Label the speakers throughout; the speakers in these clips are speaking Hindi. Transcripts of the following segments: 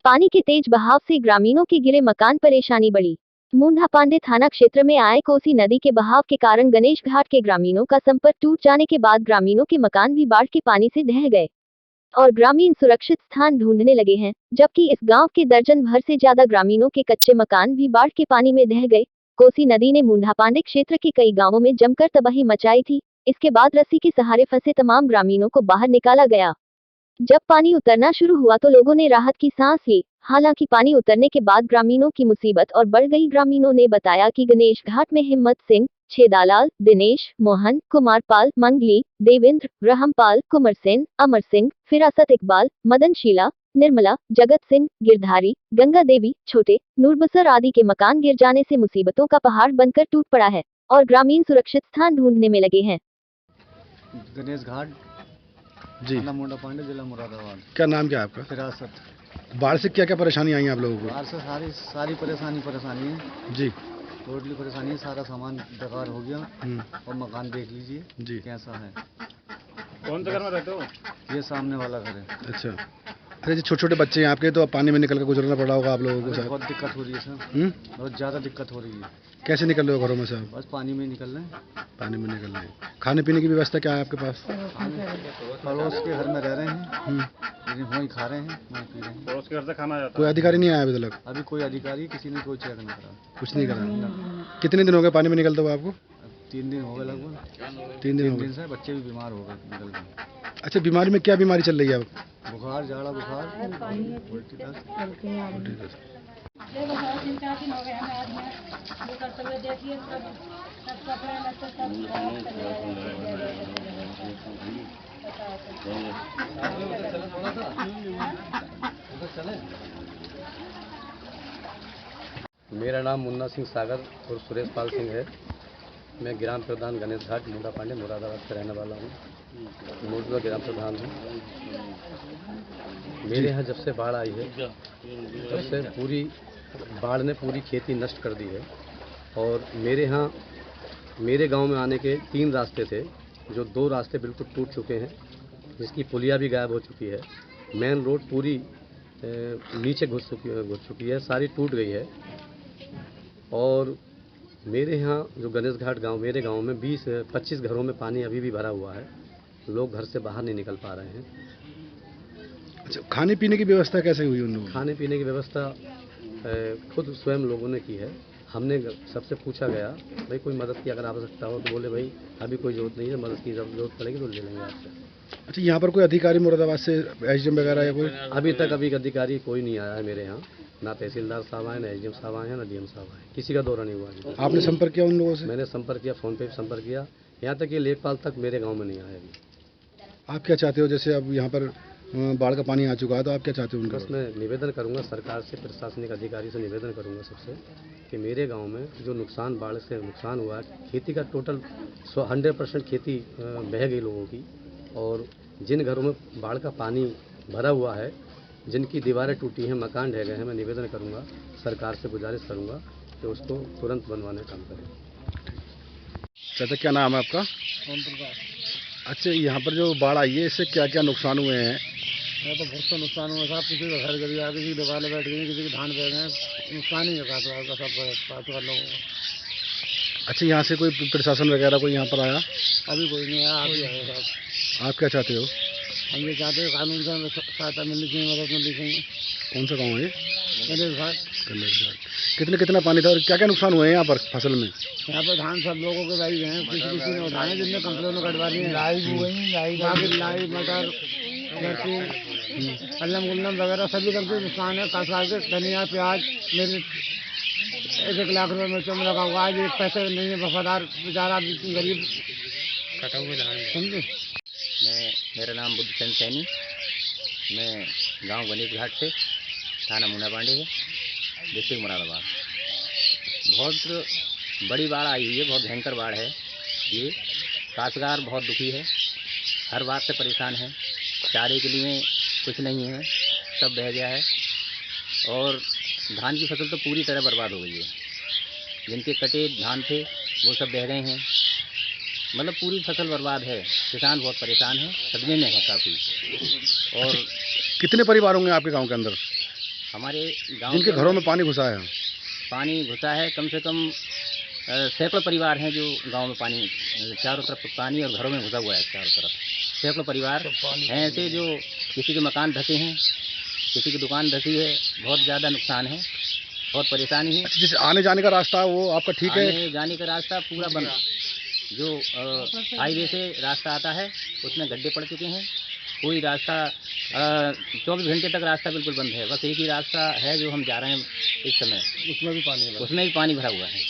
Speaker 1: पानी के तेज बहाव से ग्रामीणों के गिरे मकान, परेशानी बढ़ी। मुंडापांडे थाना क्षेत्र में आए कोसी नदी के बहाव के कारण गणेश घाट के ग्रामीणों का संपर्क टूट जाने के बाद ग्रामीणों के मकान भी बाढ़ के पानी से ढह गए और ग्रामीण सुरक्षित स्थान ढूंढने लगे हैं, जबकि इस गांव के दर्जन भर से ज्यादा ग्रामीणों के कच्चे मकान भी बाढ़ के पानी में ढह गए। कोसी नदी ने मुंडापांडे क्षेत्र के कई गांवों में जमकर तबाही मचाई थी। इसके बाद रस्सी के सहारे फंसे तमाम ग्रामीणों को बाहर निकाला गया। जब पानी उतरना शुरू हुआ तो लोगों ने राहत की सांस ली। हालांकि पानी उतरने के बाद ग्रामीणों की मुसीबत और बढ़ गई। ग्रामीणों ने बताया कि गणेश घाट में हिम्मत सिंह, छेदालाल, दिनेश, मोहन, कुमारपाल, मंगली, देवेंद्र, रहमपाल, कुंवर सेन, अमर सिंह, फिरासत इकबाल, मदनशीला, निर्मला, जगत सिंह, गिरधारी, गंगा देवी, छोटे, नूरबसर आदि के मकान गिर जाने से मुसीबतों का पहाड़ बनकर टूट पड़ा है और ग्रामीण सुरक्षित स्थान ढूंढने में लगे हैं।
Speaker 2: गणेश घाट
Speaker 3: जी,
Speaker 2: थाना मुंडापांडे, जिला मुरादाबाद।
Speaker 3: क्या नाम क्या है आपका?
Speaker 2: फिरासत।
Speaker 3: बाढ़ से क्या क्या परेशानी आई आप लोगों को?
Speaker 2: बाहर से सारी परेशानी है
Speaker 3: जी
Speaker 2: टोटली परेशानी है। सारा सामान बेकार हो गया और मकान देख लीजिए
Speaker 3: जी।
Speaker 2: कैसा है।
Speaker 4: कौन से घर में रहते हो?
Speaker 2: ये सामने वाला घर है।
Speaker 3: अच्छा, अरे जी, छोटे छोटे बच्चे हैं आपके, तो अब पानी में निकल कर गुजरना पड़ा होगा आप लोगों को
Speaker 2: अरे
Speaker 3: सर।
Speaker 2: बहुत दिक्कत हो रही है सर, बहुत ज़्यादा दिक्कत हो रही है।
Speaker 3: कैसे निकल रहे हो घरों में से आप?
Speaker 2: बस पानी में निकल रहे हैं।
Speaker 3: पानी में निकल रहे हैं। खाने पीने की व्यवस्था क्या है आपके पास?
Speaker 2: पड़ोस के घर में रह रहे हैं, लेकिन वहीं खा रहे हैं, वहीं पी रहे हैं।
Speaker 4: पड़ोस के घर से खाना जाता
Speaker 3: कोई अधिकारी नहीं आया अभी तक?
Speaker 2: अभी कोई अधिकारी किसी ने कोई चेक नहीं करा।
Speaker 3: कुछ नहीं करा। कितने दिन हो गए पानी में निकलते हुए आपको?
Speaker 2: अब 3 दिन हो गए लगभग।
Speaker 3: 3 दिन हो
Speaker 2: 3 दिन
Speaker 3: गए।
Speaker 2: से बच्चे भी बीमार हो गए निकल गए।
Speaker 3: अच्छा, बीमारी में क्या बीमारी चल रही है अब?
Speaker 2: बुखार, जाड़ा बुखार, उल्टी दस्त।
Speaker 5: मेरा नाम मुन्ना सिंह सागर और सुरेश पाल सिंह है। मैं ग्राम प्रधान गणेश घाट मुंडापांडे मुरादाबाद से रहने वाला हूँ। मौजूदा ग्राम प्रधान हूँ। मेरे यहाँ जब से बाढ़ आई है तब से पूरी बाढ़ ने पूरी खेती नष्ट कर दी है। और मेरे गांव में आने के 3 रास्ते थे, जो 2 रास्ते बिल्कुल टूट चुके हैं, जिसकी पुलिया भी गायब हो चुकी है। मेन रोड पूरी नीचे घुस चुकी है, सारी टूट गई है। और मेरे यहाँ जो गणेश घाट गांव, मेरे गांव में 20-25 घरों में पानी अभी भी भरा हुआ है। लोग घर से बाहर नहीं निकल पा रहे हैं।
Speaker 3: अच्छा, खाने पीने की व्यवस्था कैसे हुई उन लोगों की?
Speaker 5: खाने पीने की व्यवस्था खुद स्वयं लोगों ने की है। हमने सबसे पूछा गया, भाई कोई मदद की अगर आवश्यकता हो, तो बोले भाई अभी कोई जरूरत नहीं है, मदद की जब जरूरत पड़ेगी तो ले लेंगे आपसे।
Speaker 3: अच्छा, यहाँ पर कोई अधिकारी मुरादाबाद से एसडीएम वगैरह या कोई?
Speaker 5: अभी तक अधिकारी कोई नहीं आया है मेरे यहाँ। ना तहसीलदार साहब आए, ना एसडीएम साहब आए हैं, ना डीएम साहब आए। किसी का दौरा नहीं हुआ अभी।
Speaker 3: आपने संपर्क किया उन लोगों से?
Speaker 5: मैंने संपर्क किया, फ़ोन पे भी संपर्क किया। यहाँ तक कि लेखपाल तक मेरे गाँव में नहीं आया अभी।
Speaker 3: आप क्या चाहते हो? जैसे अब यहाँ पर बाढ़ का पानी आ चुका है, तो आप क्या चाहते हो उनका?
Speaker 5: बस मैं निवेदन करूंगा सरकार से, प्रशासनिक अधिकारी से निवेदन करूंगा सबसे, कि मेरे गांव में जो नुकसान, बाढ़ से नुकसान हुआ है, खेती का टोटल 100% खेती बह गई लोगों की। और जिन घरों में बाढ़ का पानी भरा हुआ है, जिनकी दीवारें टूटी हैं, मकान ढह गए हैं, मैं निवेदन करूंगा, सरकार से गुजारिश करूंगा कि उसको तुरंत बनवाने का काम करें।
Speaker 3: चाचा, क्या नाम है आपका?
Speaker 2: ओम प्रकाश।
Speaker 3: अच्छा, यहाँ पर जो बाढ़ आई है, इससे क्या क्या नुकसान हुए हैं?
Speaker 2: यहाँ तो बहुत सा नुकसान हुआ साहब। किसी का घर गिर गया, किसी की दुकानें बैठ गई, किसी के धान बह गए। नुकसान ही है का सब लोगों को।
Speaker 3: अच्छा, यहाँ से कोई प्रशासन वगैरह कोई यहाँ पर आया?
Speaker 2: अभी कोई नहीं आया, अभी आया साहब।
Speaker 3: आप क्या चाहते हो?
Speaker 2: हम ये चाहते हैं कानून से सहायता मिलनी चाहिए, मदद मिलनी चाहिए।
Speaker 3: कौन सा गाँव है ये?
Speaker 2: गणेश घाट।
Speaker 3: गणेश घाट। कितना पानी था और क्या क्या नुकसान हुए हैं यहाँ पर फसल में?
Speaker 2: यहाँ पर धान सब लोगों के भाई हैं, किसी ने उठाए, जिनने कंप्लेन कटवा ली है। लाई मटर अल्लम गुल्लम वगैरह सभी तरह के नुकसान है। खास करके धनिया, प्याज, मेरे 1-1 लाख रुपये मिर्चों में लगा हुआ है। आज एक पैसे नहीं है, वफादार बेचारा गरीब कटा हुए धान, समझे।
Speaker 6: मेरा नाम बुद्धचंद सैनी। मैं गांव गणेश घाट से, थाना मुंडापांडे है, डिस्ट्रिक्ट मुरादाबाद। बहुत बड़ी बाढ़ आई हुई है, बहुत भयंकर बाढ़ है ये। काश्तकार बहुत दुखी है, हर बात से परेशान है। चारे के लिए कुछ नहीं है, सब बह गया है। और धान की फसल तो पूरी तरह बर्बाद हो गई है। जिनके कटे धान थे वो सब बह गए हैं, मतलब पूरी फसल बर्बाद है। किसान बहुत परेशान है, सदमे में है काफ़ी। और
Speaker 3: कितने परिवार होंगे आपके गांव के अंदर?
Speaker 6: हमारे गांव
Speaker 3: जिनके
Speaker 6: के
Speaker 3: घरों में पानी घुसा है?
Speaker 6: पानी घुसा है, कम से कम सैकड़ों परिवार हैं जो गांव में पानी, चारों तरफ पानी और घरों में घुसा हुआ है। चारों तरफ सैकड़ों परिवार हैं ऐसे जो किसी के मकान ढके हैं, किसी की दुकान ढकी है, बहुत ज़्यादा नुकसान है, बहुत परेशानी है।
Speaker 3: जिस आने जाने का रास्ता है वो आपका ठीक है?
Speaker 6: आने जाने का रास्ता पूरा बंद, जो हाईवे से रास्ता आता है उसमें गड्ढे पड़ चुके हैं। कोई रास्ता 24 घंटे तक रास्ता बिल्कुल बंद है। बस एक ही रास्ता है जो हम जा रहे हैं इस समय, उसमें भी पानी भरा हुआ है।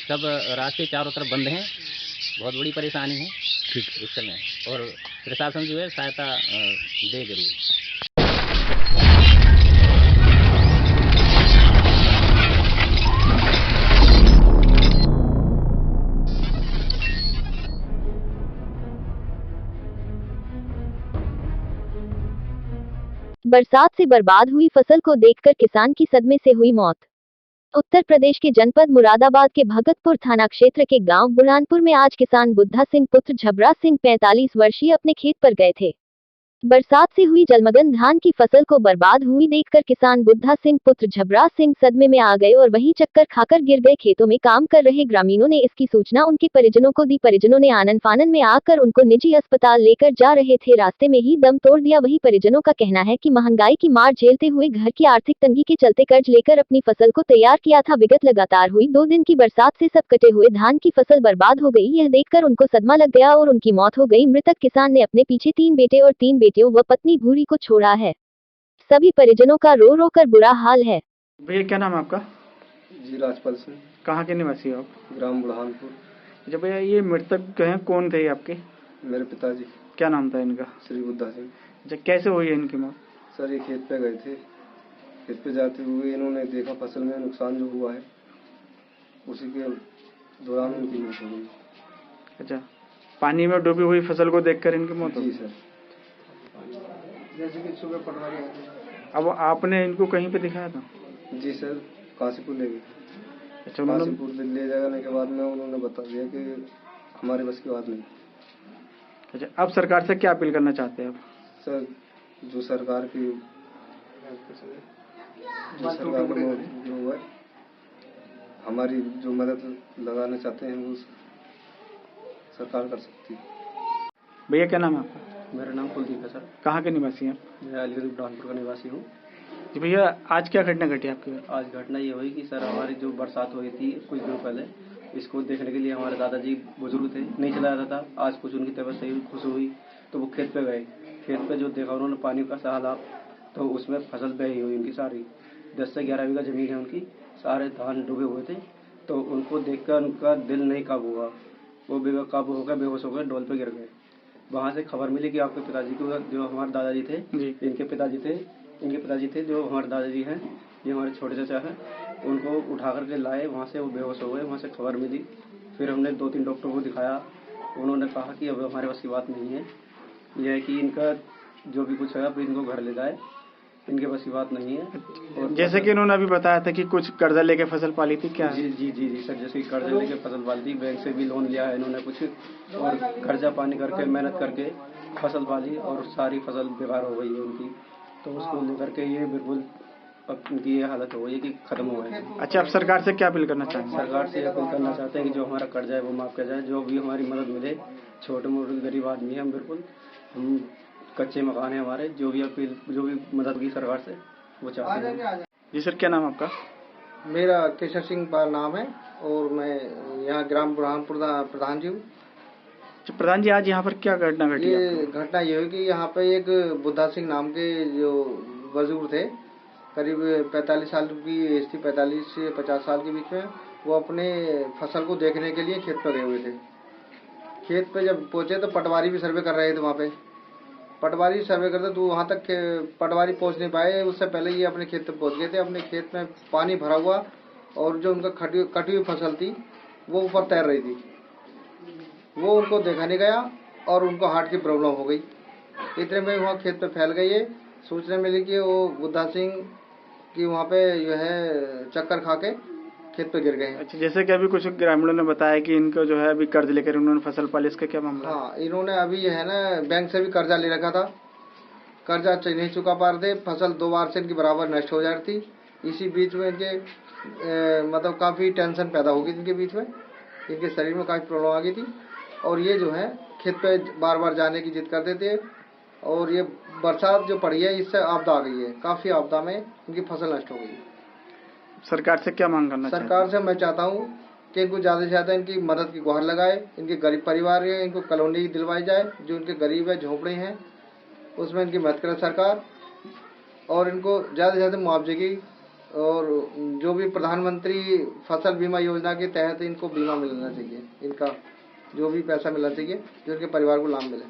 Speaker 6: सब रास्ते चारों तरफ बंद हैं, बहुत बड़ी परेशानी है इस समय, और प्रशासन जो है सहायता दे जरूर।
Speaker 1: बरसात से बर्बाद हुई फसल को देखकर किसान की सदमे से हुई मौत। उत्तर प्रदेश के जनपद मुरादाबाद के भगतपुर थाना क्षेत्र के गांव बुरहानपुर में आज किसान बुद्धा सिंह पुत्र झबरा सिंह 45 वर्षीय अपने खेत पर गए थे। बरसात से हुई जलमग्न धान की फसल को बर्बाद हुई देखकर किसान बुद्धा सिंह पुत्र झबरा सिंह सदमे में आ गए और वहीं चक्कर खाकर गिर गए। खेतों में काम कर रहे ग्रामीणों ने इसकी सूचना उनके परिजनों को दी। परिजनों ने आनन फानन में आकर उनको निजी अस्पताल लेकर जा रहे थे, रास्ते में ही दम तोड़ दिया। वहीं परिजनों का कहना है कि महंगाई की मार झेलते हुए घर की आर्थिक तंगी के चलते कर्ज लेकर अपनी फसल को तैयार किया था। विगत लगातार हुई 2 दिन की बरसात से सब कटे हुए धान की फसल बर्बाद हो गई। यह देखकर उनको सदमा लग गया और उनकी मौत हो गई। मृतक किसान ने अपने पीछे 3 बेटे और 3 बेटियों व पत्नी भूरी को छोड़ा है। सभी परिजनों का रो रो कर बुरा हाल है।
Speaker 7: भैया क्या नाम है आपका?
Speaker 3: जी, राजपाल सिंह,
Speaker 7: कहाँ के निवासी हो आप?
Speaker 3: ग्राम बुरहानपुर।
Speaker 7: अच्छा भैया, ये मृतक हैं कौन थे आपके?
Speaker 3: मेरे पिताजी
Speaker 7: क्या नाम था इनका?
Speaker 3: श्री बुद्धा सिंह।
Speaker 7: अच्छा, कैसे हुई है इनकी मौत?
Speaker 3: सर, ये खेत पे गए थे, खेत पे जाते हुए इन्होंने देखा फसल में नुकसान जो हुआ है, उसी के दौरान उनकी मौत हो गई।
Speaker 7: अच्छा, पानी में डूबी हुई फसल को देखकर इनकी मौत हो
Speaker 3: जी
Speaker 7: गई?
Speaker 3: सर। जैसे कि सुबह पटवारी आए थे।
Speaker 7: अब आपने इनको कहीं पे दिखाया था?
Speaker 3: जी सर, काशीपुर ले गए।
Speaker 7: अच्छा, उन्होंने
Speaker 3: काशीपुर ले जाने के बाद में उन्होंने बता दिया कि हमारे बस की बात नहीं।
Speaker 7: अच्छा, अब सरकार से क्या अपील करना चाहते हैं आप?
Speaker 3: सर, जो सरकार की जो हुआ है, हमारी जो मदद लगाना चाहते हैं वो सरकार कर सकती है।
Speaker 7: भैया क्या नाम है आपका?
Speaker 5: मेरा नाम कुलदीप है सर।
Speaker 7: कहाँ के निवासी हैं?
Speaker 5: मैं अलीगढ़ बुरहानपुर का निवासी हूँ।
Speaker 7: जी भैया, आज क्या घटना घटी आपके घर?
Speaker 5: आज घटना ये हुई कि सर हमारी जो बरसात हुई थी कुछ दिनों पहले, इसको देखने के लिए हमारे दादाजी बुजुर्ग थे, नहीं चला जाता था। आज कुछ उनकी तबीयत सही खुश हुई तो वो खेत पे गए। खेत पे जो देखा उन्होंने पानी का सैलाब, तो उसमें फसल बही हुई उनकी सारी 10 से 11 बीघा जमीन है उनकी, सारे धान डूबे हुए थे। तो उनको देखकर उनका दिल नहीं काबू हुआ, वो बेकाबू होकर बेहोश हो गए, डोल पे गिर गए। वहाँ से खबर मिली कि आपके पिताजी को, जो हमारे दादाजी थे, इनके पिताजी थे जो हमारे दादाजी हैं, ये हमारे छोटे चाचा हैं, उनको उठा करके लाए। वहाँ से वो बेहोश हो गए। वहाँ से खबर मिली, फिर हमने 2-3 डॉक्टर को दिखाया। उन्होंने कहा कि अब हमारे पास की बात नहीं है, यह है कि इनका जो भी कुछ है अब इनको घर ले जाए, इनके पास की बात नहीं है। और
Speaker 7: जैसे कि इन्होंने अभी बताया था कि कुछ कर्जा लेके फसल पाली थी, क्या?
Speaker 5: जी सर, जैसे कि कर्जा लेके फसल पाली थी, बैंक से भी लोन लिया है इन्होंने कुछ, और कर्जा पानी करके मेहनत करके फसल पाली और सारी फसल बेकार हो गई है उनकी। तो उसको लेकर के ये बिल्कुल अब उनकी ये हालत हो गई है कि खत्म हो गए।
Speaker 7: अच्छा, आप सरकार से क्या अपील करना चाहेंगे?
Speaker 5: सरकार से अपील करना चाहते हैं कि जो हमारा कर्जा है वो माफ़ किया जाए, जो भी हमारी मदद मिले। छोटे मोटे गरीब आदमी हैं हम, बिल्कुल हम कच्चे मकान हैं हमारे, जो भी मदद की सरकार से वो चाहते हैं।
Speaker 7: जी सर, क्या नाम आपका?
Speaker 2: मेरा केशव सिंह पाल नाम है और मैं यहाँ ग्राम बुरहानपुर प्रधान जी हूँ।
Speaker 7: प्रधान जी, आज यहाँ पर क्या घटना घटी?
Speaker 2: ये घटना ये हुई कि यहाँ पे एक बुद्धा सिंह नाम के जो बुजुर्ग थे, करीब 45 साल की एज थी, 45 से 50 साल के बीच में, वो अपने फसल को देखने के लिए खेत पर गए हुए थे। खेत पे जब पहुंचे तो पटवारी भी सर्वे कर रहे थे। वहाँ पे पटवारी सर्वे करते तो वहाँ तक पटवारी पहुँच नहीं पाए, उससे पहले ये अपने खेत तक पहुँच गए थे। अपने खेत में पानी भरा हुआ और जो उनका कटी हुई फसल थी वो ऊपर तैर रही थी। वो उनको देखा नहीं गया और उनको हार्ट की प्रॉब्लम हो गई। इतने में वहाँ खेत पे फैल गई। ये सूचना मिली कि वो बुद्धा सिंह की वहाँ पे जो है चक्कर खा के खेत पे गिर गए।
Speaker 7: अच्छा, जैसे कि अभी कुछ ग्रामीणों ने बताया कि इनको जो है अभी कर्ज लेकर उन्होंने फसल पाली, इसका क्या मामला?
Speaker 2: हाँ, इन्होंने अभी ये है ना बैंक से भी कर्जा ले रखा था।
Speaker 3: कर्जा नहीं चुका पा रहे थे, फसल 2 बार से इनकी बराबर नष्ट हो जा रही थी। इसी बीच में इनके मतलब काफ़ी टेंशन पैदा हो गई थी इनके बीच में, इनके शरीर में काफ़ी प्रॉब्लम आ गई थी और ये जो है खेत पे बार बार जाने की जिद करते थे और ये बरसात जो पड़ी है इससे आपदा आ गई है, काफ़ी आपदा में इनकी फसल नष्ट हो गई।
Speaker 7: सरकार से क्या मांग करना
Speaker 3: सरकार से मैं चाहता हूँ कि इनको ज़्यादा से ज़्यादा इनकी मदद की गुहार लगाए, इनके गरीब परिवार है इनको कॉलोनी दिलवाई जाए, जो इनके गरीब है झोंपड़े हैं उसमें इनकी मदद करे सरकार और इनको ज़्यादा से ज़्यादा मुआवजे की और जो भी प्रधानमंत्री फसल बीमा योजना के तहत इनको बीमा मिलना चाहिए, इनका जो भी पैसा मिलना चाहिए जो इनके परिवार को लाभ मिले।